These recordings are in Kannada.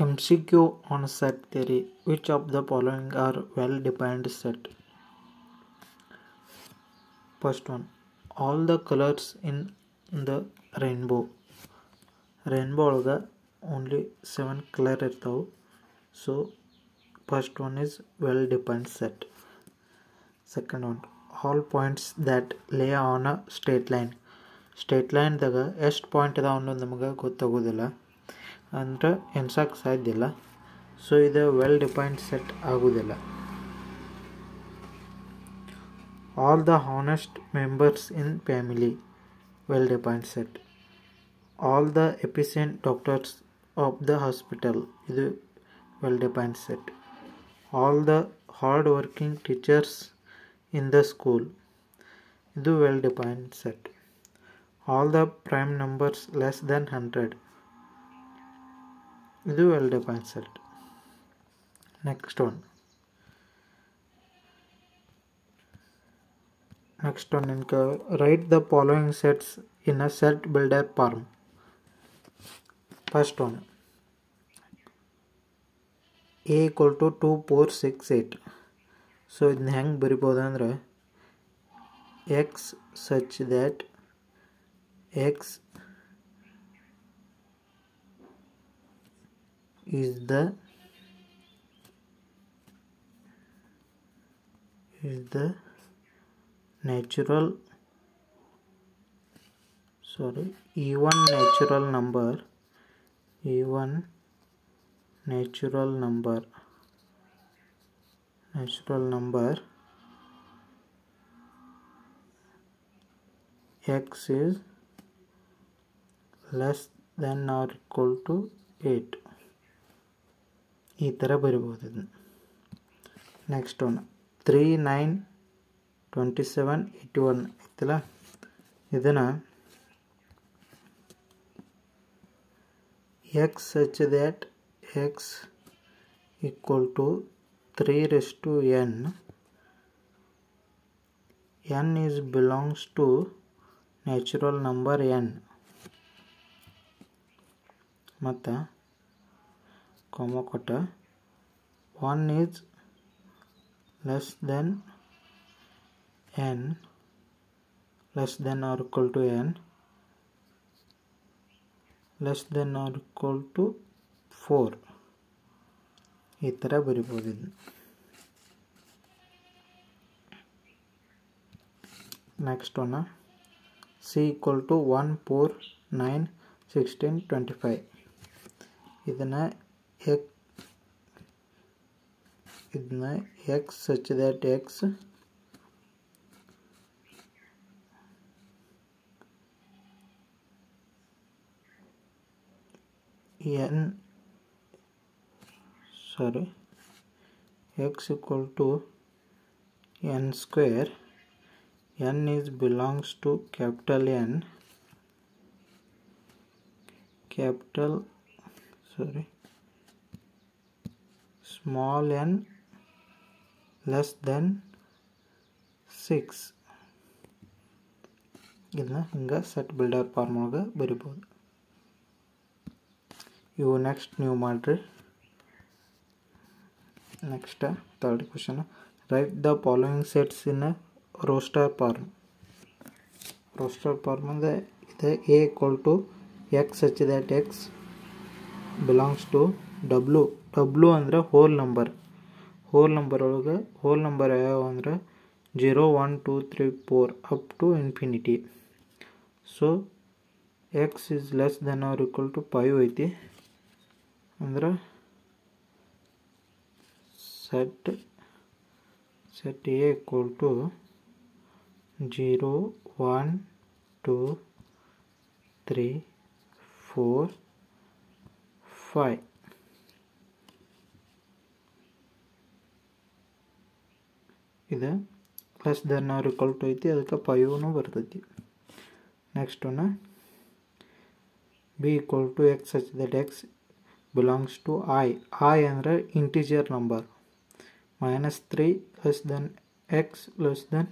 MCQ on set theory. Which of the following are well-defined set? First one, all the colors in the rainbow. Rainbow ಒಳಗ only 7 color ಇರ್ತಾವು. So first one is well-defined set. Second one, all points that lay on a straight line. Straight ಲೈನ್ದಾಗ ಎಷ್ಟು ಪಾಯಿಂಟ್ ಇದಾವೆ ಅನ್ನೋದು ನಮಗೆ ಗೊತ್ತಾಗೋದಿಲ್ಲ, ಅಂದರೆ ಎಣ್ಸಕ್ಕೆ ಸಾಧ್ಯ ಇಲ್ಲ. ಸೊ ಇದು ವೆಲ್ ಡಿಫೈನ್ಡ್ ಸೆಟ್ ಆಗೋದಿಲ್ಲ. All the honest members in family, well defined set. All the efficient doctors of the hospital, ಇದು well defined set. All the hard working teachers in the school, ಇದು well defined set. All the prime numbers less than 100, ಇದು well defined set. Next one write the following sets in a set builder form. First one, a equal to 2 4 6 8. So ಇದನ್ನ ಹೆಂಗೆ ಬರಿಬೋದು ಅಂದ್ರೆ x such that x is the natural even natural number x is less than or equal to 8. ಈ ಥರ ಬರಿಬೋದು ಇದನ್ನು. ನೆಕ್ಸ್ಟ್ ಒನ್ 3 9 27 81 ಐತಲ್ಲ, ಇದನ್ನು x such that x equal to 3 raised to n is belongs to natural number n. ಮತ್ತು ಕಾಮ ಕೊಟ್ಟ 1 is less than n, less than or equal to n, less than or equal to 4. ಈ ಥರ ಬರಿಬೋದು ಇದನ್ನು. Next one c equal to 1 4 9 16 25. ಇದನ್ನು x such that x x equal to n square, n is belongs to capital N, small n less than 6. ಇದನ್ನ ಹಿಂಗೆ ಸೆಟ್ ಬಿಲ್ಡರ್ ಫಾರ್ಮ್ ಒಳಗೆ ಬರಿಬೋದು. ಇವು ನೆಕ್ಸ್ಟ್ ನೀವು ಮಾಡಿರಿ. Next third question, write the following sets in roster form. Roster form ಅಂದರೆ ಇದು a equal to x such that x belongs to w ಅಂದರೆ ಹೋಲ್ ನಂಬರ್ ಒಳಗೆ ಹೋಲ್ ನಂಬರ್ ಯಾವ ಅಂದ್ರೆ 0 1 2 3 4 up to infinity. So x is less than or equal to 5 ಐತಿ, ಅಂದ್ರೆ set a equal to 0 1 2 3 4 5. ಇದು less than or equal to ಐತಿ, ಅದಕ್ಕೆ 5 ಬರ್ತೈತಿ. Next one b equal to x such that x belongs to I ಅಂದರೆ integer number. -3 less than x less than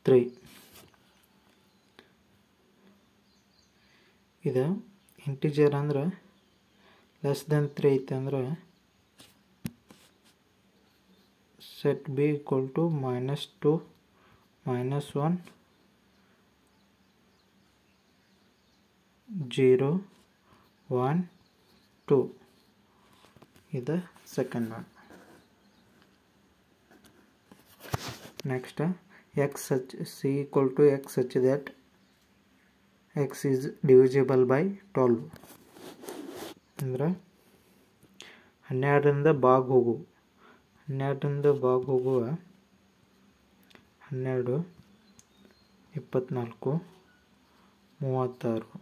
3. ಇದು ಇಂಟಿಜರ್ ಅಂದ್ರೆ ಲೆಸ್ ದೆನ್ 3 ಐತೆ ಅಂದ್ರೆ set b equal to -2 -1 0 1 2 ಇದು second one. Next x c equal to x such that x is divisible by 12 ಅಂದ್ರೆ 12ರಿಂದ ಭಾಗ ಹೋಗು 12ರಿಂದ ಭಾಗ ಹೋಗುವ 12 24 36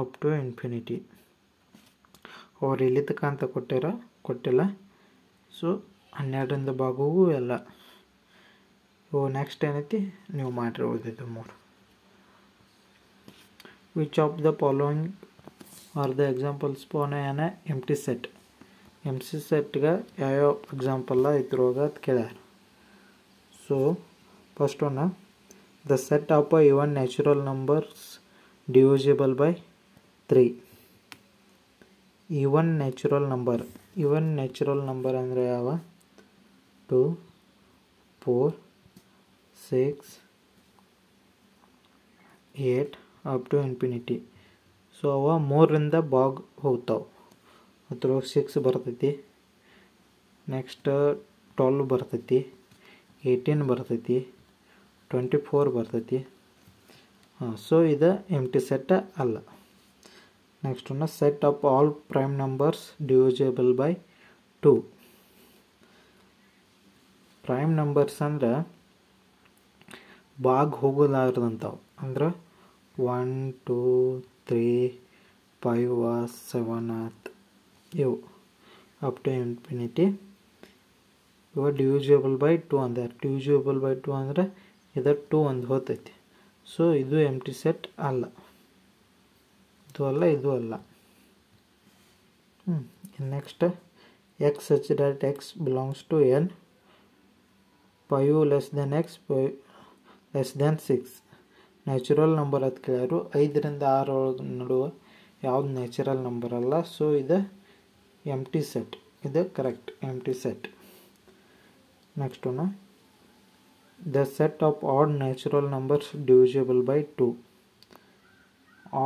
ಅಪ್ ಟು ಇನ್ಫಿನಿಟಿ. ಅವ್ರು ಇಲ್ಲಿ ತನಕ ಅಂತ ಕೊಟ್ಟಿಲ್ಲ. ಸೊ 12ರಿಂದ ಭಾಗ ಹೋಗು ಎಲ್ಲ ಇವು. ನೆಕ್ಸ್ಟ್ ಏನೈತಿ ನೀವು ಮಾಡಿರ್ಬೋದಿದ್ದು 3. Which of the following are the examples for an empty set. Empty ಸೆಟ್ಗೆ ಯಾವ್ಯಾವ ಎಕ್ಸಾಂಪಲ್ಲ ಇದ್ರೊಳಗೆ ಅಂತ ಕೇಳ್ಯಾರ. So first one, the set of even natural numbers divisible by 3. Even natural number ಅಂದರೆ ಯಾವ 2 4 6 8 ಅಪ್ ಟು ಇನ್ಫಿನಿಟಿ. ಸೊ ಅವ 3ರಿಂದ ಭಾಗ ಹೋಗ್ತಾವೆ. ಅದ್ರೊಳಗೆ 6 ಬರ್ತೈತಿ, ನೆಕ್ಸ್ಟ್ 12 ಬರ್ತೈತಿ, 18 ಬರ್ತೈತಿ, 24 ಬರ್ತೈತಿ. ಸೊ ಇದು ಎಂಪ್ಟಿ ಸೆಟ್ ಅಲ್ಲ. Next one, set of all prime numbers divisible by 2. Prime numbers ಅಂದ್ರೆ ಭಾಗ ಹೋಗಲಾರ್ದಂಥವು ಅಂದ್ರೆ 1 2 3 5 7 ಇವು ಅಪ್ ಟು ಇನ್ಫಿನಿಟಿ. ಇವು divisible by 2 ಅಂದ್ರೆ divisible by 2 ಅಂದ್ರೆ ಇದು 2 ಒಂದು ಹೋಗ್ತೈತಿ. ಸೊ ಇದು ಎಂಪ್ಟಿ ಸೆಟ್ ಅಲ್ಲ. ಇದು ಅಲ್ಲ. Next x such that x belongs to n 5 less than x 5 less than 6. Natural number ಅದು ಕೇಳ್ಯಾರು. 5ರಿಂದ 6 ನಡುವೆ ಯಾವ್ದು ನ್ಯಾಚುರಲ್ ನಂಬರ್ ಅಲ್ಲ. ಸೊ ಇದು ಎಂಪ್ಟಿ ಸೆಟ್. ಇದು correct empty set. Next one, the set of odd natural numbers divisible by 2.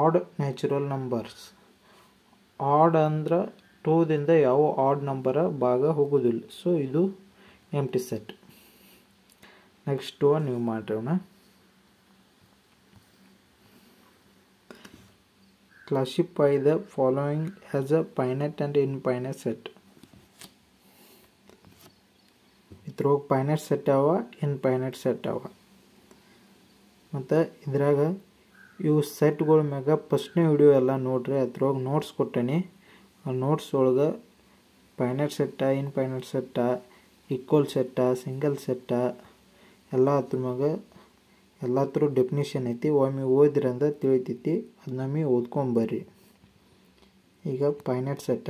Odd natural numbers, odd ಅಂದ್ರೆ 2ದಿಂದ ಯಾವ ಆಡ್ ನಂಬರ ಭಾಗ ಹೋಗೋದಿಲ್ಲ. ಸೊ ಇದು ಎಂಪ್ಟಿ ಸೆಟ್. ನೆಕ್ಸ್ಟ್ ಒನ್ ನೀವು ಮಾಡೋಣ. Classify the following as a finite and infinite set. ಇದ್ರೊಳಗೆ ಫೈನೈಟ್ ಸೆಟ್ ಅವ, ಇನ್ಫೈನೈಟ್ ಸೆಟ್ ಅವ. ಮತ್ತು ಇದ್ರಾಗ ಇವು ಸೆಟ್ಗಳ ಮ್ಯಾಗ ಫಸ್ಟ್ನೇ ವಿಡಿಯೋ ಎಲ್ಲ ನೋಡ್ರಿ. ಅದ್ರೊಳಗೆ ನೋಟ್ಸ್ ಕೊಟ್ಟೇನಿ. ಆ ನೋಟ್ಸ್ ಒಳಗೆ ಫೈನೈಟ್ ಸೆಟ್ಟ, ಇನ್ಫೈನೈಟ್ ಸೆಟ್ಟ, ಈಕ್ವಲ್ ಸೆಟ್ಟ, ಸಿಂಗಲ್ ಸೆಟ್ಟ ಎಲ್ಲ ಅದ್ರ ಮ್ಯಾಗ ಎಲ್ಲತ್ರ ಡೆಫಿನಿಷನ್ ಐತಿ. ಒಮ್ಮೆ ಓದಿರಂದ್ರೆ ತಿಳಿತೈತಿ. ಅದನ್ನೊಮ್ಮೆ ಓದ್ಕೊಂಬರ್ರಿ. ಈಗ ಫೈನೈಟ್ ಸೆಟ್ಟ,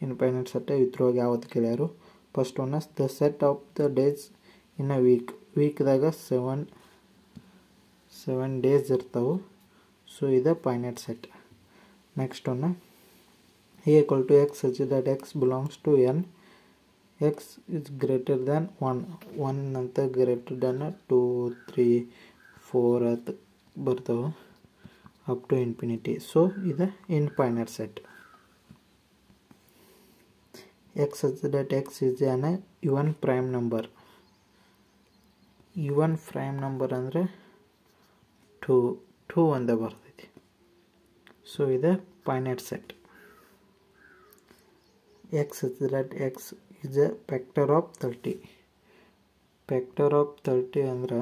ಇನ್ಫೈನೈಟ್ ಸೆಟ್ಟ ಇದ್ರೊಳಗೆ ಯಾವತ್ತು ಕೇಳ್ಯಾರು. First one, the set of the days in a ವೀಕ್ದಾಗ 7 ಡೇಸ್ ಇರ್ತಾವೆ. ಸೊ ಇದು finite set. Next one, a equal to x such that x belongs to n, x is greater than 1 ಅಂತ ಗ್ರೇಟರ್ ದೆನ್ 2 3 4 ಅಂತ ಬರ್ತಾವೆ ಅಪ್ ಟು ಇನ್ಫಿನಿಟಿ. ಸೊ ಇದು infinite set. x such that x is an even prime number. Even prime number ಅಂದರೆ 2 ಅಂತ ಬರ್ತೈತಿ. ಸೊ ಇದು finite set. x such that x is a factor of 30. Factor of 30 ಅಂದ್ರೆ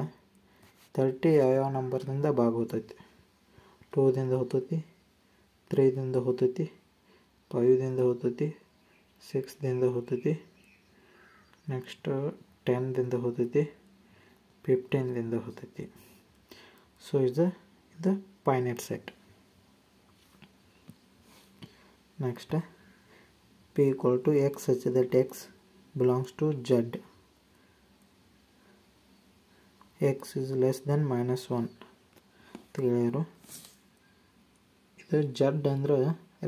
30 ಯಾವ ನಂಬರ್ದಿಂದ ಭಾಗ ಹೋಗ್ತೈತಿ. 2ದಿಂದ ಹೋಗ್ತೈತಿ, 3ದಿಂದ ಹೋಗ್ತೈತಿ, 5ದಿಂದ ಹೋಗ್ತೈತಿ, 6ದಿಂದ ಹೋಗ್ತೈತಿ, ನೆಕ್ಸ್ಟ್ 10ದಿಂದ ಹೋಗ್ತೈತಿ, 15ದಿಂದ ಹೋಗ್ತೈತಿ. ಸೊ ಇದು finite set. Next p equal to x such that x belongs to z. x is less than -1 ತಿಳಿಯರು. ಇದು z ಅಂದ್ರೆ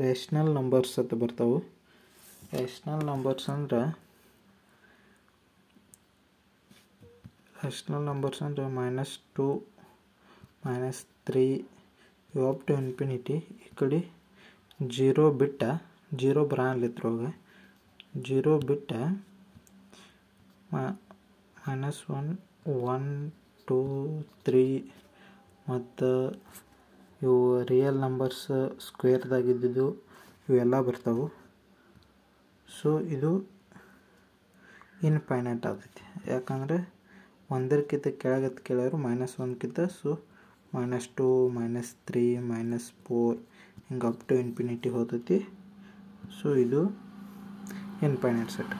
ರೇಷ್ನಲ್ ನಂಬರ್ಸ್ ಅಂತ ಬರ್ತಾವೆ. ರೇಷ್ನಲ್ ನಂಬರ್ಸ್ ಅಂದ್ರೆ -2 -3 ಇವು ಅಪ್ ಟು ಇನ್ಫಿನಿಟಿ. ಈ ಕಡೆ 0 ಬಿಟ್ಟ 0 ಬರಲಿದ್ರೊಳಗೆ 0 ಬಿಟ್ಟ -1 1 2 3 ಮತ್ತು ಇವು ರಿಯಲ್ ನಂಬರ್ಸ್ ಸ್ಕ್ವೇರ್ದಾಗಿದ್ದು ಇವೆಲ್ಲ ಬರ್ತಾವೆ. ಸೊ ಇದು ಇನ್ಫೈನೈಟ್ ಆಗ್ತೈತಿ. ಯಾಕಂದರೆ ಒಂದಕ್ಕಿಂತ ಕೆಳಗತ್ತೆ ಕೇಳೋರು -1ಕ್ಕಿಂತ. ಸೊ -2 -3 -4 ಹಿಂಗೆ ಅಪ್ ಟು ಇನ್ಫಿನಿಟಿ ಹೋಗ್ತೈತಿ. ಸೊ ಇದು infinite set.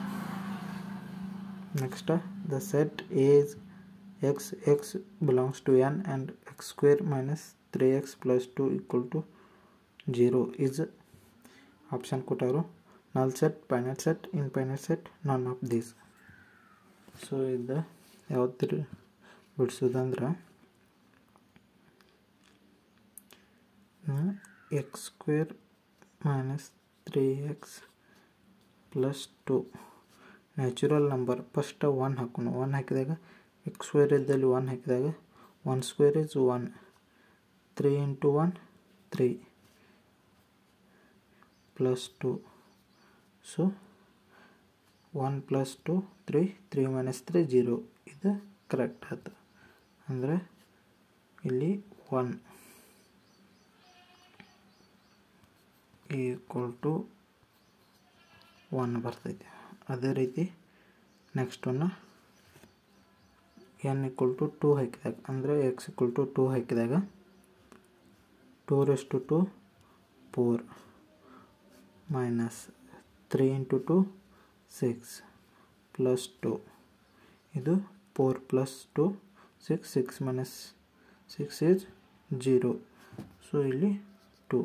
Next the set is x belongs to n and x² - 3x + 2 = 0 is option ಕೊಟ್ಟವರು null set, finite set, infinite set, none of these. So ಇದು ಯಾವ್ದು ಬಿಡಿಸೋದಂದ್ರೆ x² - 3x + 2 natural number. First 1 ಹಾಕೋಣ. 1 ಹಾಕಿದಾಗ x² ಇದ್ದಲ್ಲಿ 1 ಹಾಕಿದಾಗ 1² is 1. 3 × 1 3 + 2. ಸೊ 1 + 2 3 3 - 3 0. ಇದು ಕರೆಕ್ಟ್ ಆಯ್ತು. ಅಂದರೆ ಇಲ್ಲಿ 1 = 1 ಬರ್ತೈತಿ. ಅದೇ ರೀತಿ ನೆಕ್ಸ್ಟ್ ಒನ್ n = 2 ಹಾಕಿದಾಗ, ಅಂದರೆ x = 2 ಹಾಕಿದಾಗ 2⁻²⁴ -3 × 2 6 + 2. ಇದು 4 + 2 6 6 - 6 is 0. ಸೊ ಇಲ್ಲಿ 2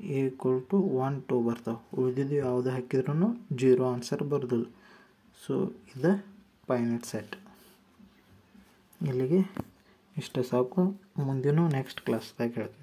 = 1 2 ಬರ್ತಾವೆ. ಉಳಿದಿದ್ದು ಯಾವುದು ಹಾಕಿದ್ರೂ 0 ಆನ್ಸರ್ ಬರ್ದಿಲ್ಲ. ಸೊ ಇದು ಫೈನೈಟ್ ಸೆಟ್. ಇಲ್ಲಿಗೆ ಇಷ್ಟು ಸಾಕು. ಮುಂದಿನ ನೆಕ್ಸ್ಟ್ ಕ್ಲಾಸ್ದಾಗ ಹೇಳ್ತೀನಿ.